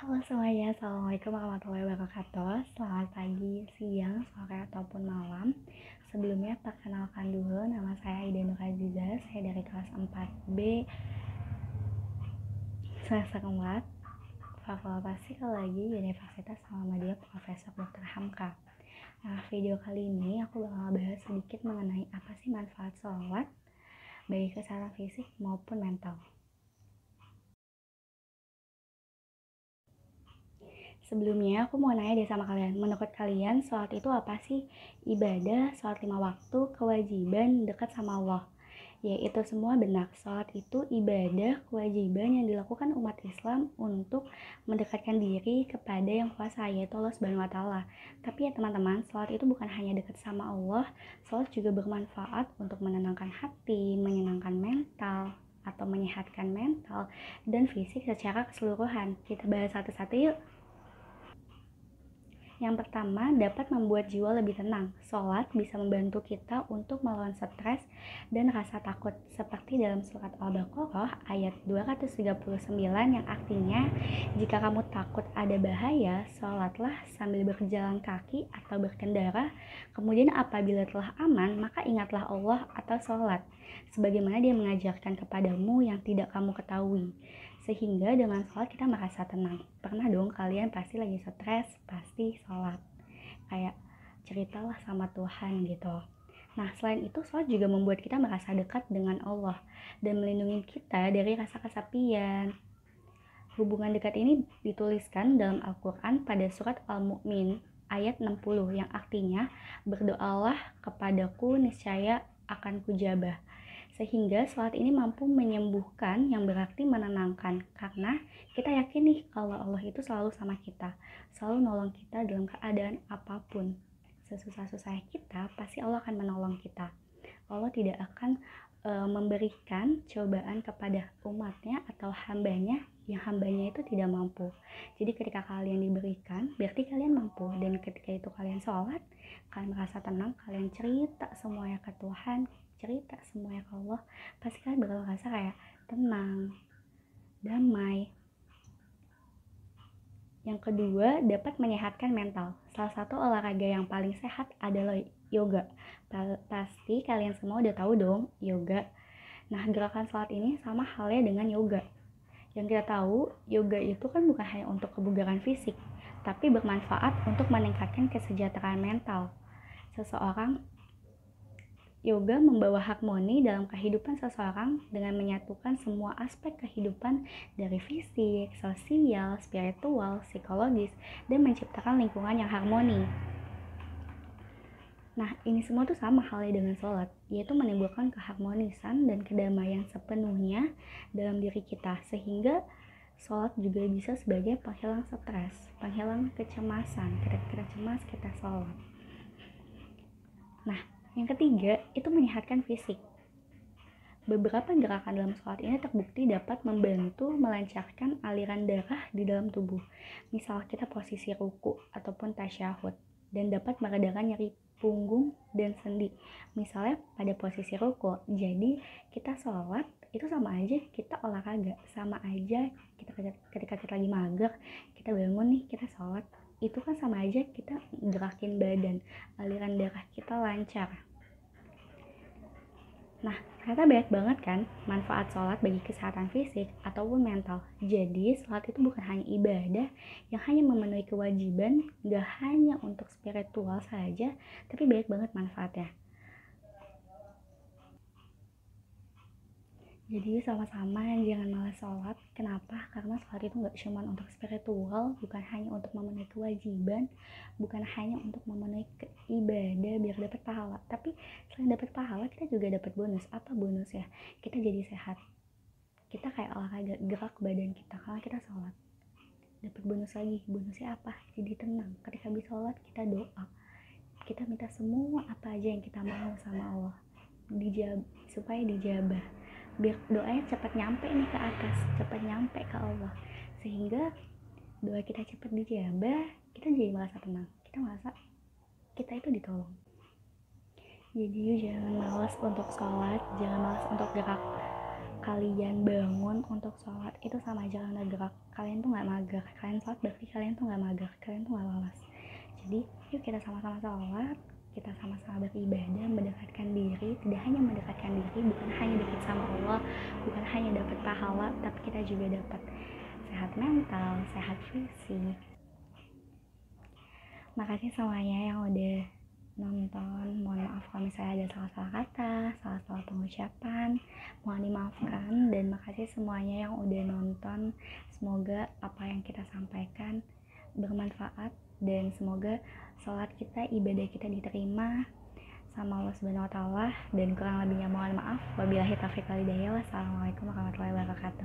Halo semuanya, Assalamualaikum warahmatullahi wabarakatuh. Selamat pagi, siang, sore, ataupun malam. Sebelumnya perkenalkan dulu, nama saya Aida Nur Aziza. Saya dari kelas 4B semester 4 Fakultas Psikologi Universitas Muhammadiyah Profesor Dr. Hamka. Nah, video kali ini aku bakal bahas sedikit mengenai apa sih manfaat sholat baik kesehatan fisik maupun mental. Sebelumnya aku mau nanya deh sama kalian, menurut kalian sholat itu apa sih? Ibadah, sholat 5 waktu, kewajiban, dekat sama Allah. Ya, itu semua benar. Sholat itu ibadah, kewajiban yang dilakukan umat Islam untuk mendekatkan diri kepada yang kuasa, yaitu Allah Subhanahu wa Ta'ala. Tapi ya teman-teman, sholat itu bukan hanya dekat sama Allah, sholat juga bermanfaat untuk menenangkan hati, menyenangkan mental, atau menyehatkan mental dan fisik secara keseluruhan. Kita bahas satu-satu yuk. Yang pertama, dapat membuat jiwa lebih tenang. Sholat bisa membantu kita untuk melawan stres dan rasa takut. Seperti dalam surat Al-Baqarah ayat 239 yang artinya, jika kamu takut ada bahaya, sholatlah sambil berjalan kaki atau berkendara. Kemudian apabila telah aman, maka ingatlah Allah atau sholat. Sebagaimana dia mengajarkan kepadamu yang tidak kamu ketahui. Sehingga dengan sholat kita merasa tenang. Pernah dong kalian pasti lagi stres, pasti sholat. Kayak ceritalah sama Tuhan gitu. Nah, selain itu sholat juga membuat kita merasa dekat dengan Allah dan melindungi kita dari rasa kesepian. Hubungan dekat ini dituliskan dalam Al-Quran pada surat Al-Mu'min ayat 60 yang artinya, berdoalah kepadaku niscaya akan kujabah. Sehingga sholat ini mampu menyembuhkan yang berarti menenangkan, karena kita yakin nih kalau Allah itu selalu sama kita, selalu nolong kita dalam keadaan apapun. Sesusah-susah kita pasti Allah akan menolong kita. Allah tidak akan memberikan cobaan kepada umatnya atau hambanya yang hambanya itu tidak mampu. Jadi ketika kalian diberikan, berarti kalian mampu. Dan ketika itu kalian sholat, kalian merasa tenang, kalian cerita semuanya ke Tuhan, cerita semuanya ke Allah, pasti kalian bakal merasa kayak tenang, damai. Yang kedua, dapat menyehatkan mental. Salah satu olahraga yang paling sehat adalah yoga. Pasti kalian semua udah tahu dong yoga. Nah, gerakan sholat ini sama halnya dengan yoga. Yang kita tahu, yoga itu kan bukan hanya untuk kebugaran fisik, tapi bermanfaat untuk meningkatkan kesejahteraan mental. Yoga membawa harmoni dalam kehidupan seseorang dengan menyatukan semua aspek kehidupan dari fisik, sosial, spiritual, psikologis, dan menciptakan lingkungan yang harmoni. Nah, ini semua tuh sama halnya dengan sholat, yaitu menimbulkan keharmonisan dan kedamaian sepenuhnya dalam diri kita, sehingga sholat juga bisa sebagai penghilang stres, penghilang kecemasan. Kita cemas, kita sholat. Nah, yang ketiga, itu menyehatkan fisik. Beberapa gerakan dalam sholat ini terbukti dapat membantu melancarkan aliran darah di dalam tubuh. Misal kita posisi ruku ataupun tasyahud, dan dapat meredakan nyeri punggung dan sendi. Misalnya pada posisi ruku, jadi kita sholat itu sama aja kita olahraga, sama aja kita ketika kita lagi mager, kita bangun nih, kita sholat, itu kan sama aja kita gerakin badan, aliran darah kita lancar. Nah, ternyata banyak banget kan manfaat sholat bagi kesehatan fisik ataupun mental. Jadi, sholat itu bukan hanya ibadah yang hanya memenuhi kewajiban, gak hanya untuk spiritual saja, tapi banyak banget manfaatnya. Jadi sama-sama jangan malas sholat. Kenapa? Karena sholat itu gak cuma untuk spiritual, bukan hanya untuk memenuhi kewajiban, bukan hanya untuk memenuhi ibadah biar dapat pahala. Tapi selain dapat pahala, kita juga dapat bonus. Apa bonus ya? Kita jadi sehat. Kita kayak olahraga, gerak badan kita karena kita sholat. Dapat bonus lagi. Bonusnya apa? Jadi tenang. Ketika habis sholat, kita doa. Kita minta semua apa aja yang kita mau sama Allah. Supaya dijabah. Biar doanya cepat nyampe nih ke atas, cepat nyampe ke Allah, sehingga doa kita cepat dijabah, kita jadi merasa tenang, kita merasa kita itu ditolong. Jadi jangan malas untuk sholat, jangan malas untuk gerak kalian bangun untuk sholat itu sama aja kalian gerak, kalian tuh nggak mager. Kalian sholat berarti kalian tuh nggak mager, kalian tuh nggak malas. Jadi yuk kita sama-sama sholat, kita sama-sama beribadah, mendekatkan diri. Tidak hanya mendekatkan diri, bukan hanya dekat sama Allah, bukan hanya dapat pahala, tapi kita juga dapat sehat mental, sehat fisik. Makasih semuanya yang udah nonton. Mohon maaf kalau misalnya ada salah-salah kata, salah-salah pengucapan, mohon dimaafkan. Dan makasih semuanya yang udah nonton. Semoga apa yang kita sampaikan bermanfaat, dan semoga sholat kita, ibadah kita diterima sama Allah Subhanahu wa Ta'ala. Dan kurang lebihnya mohon maaf. Wabillahi taufiq wal hidayah. Wassalamualaikum warahmatullahi wabarakatuh.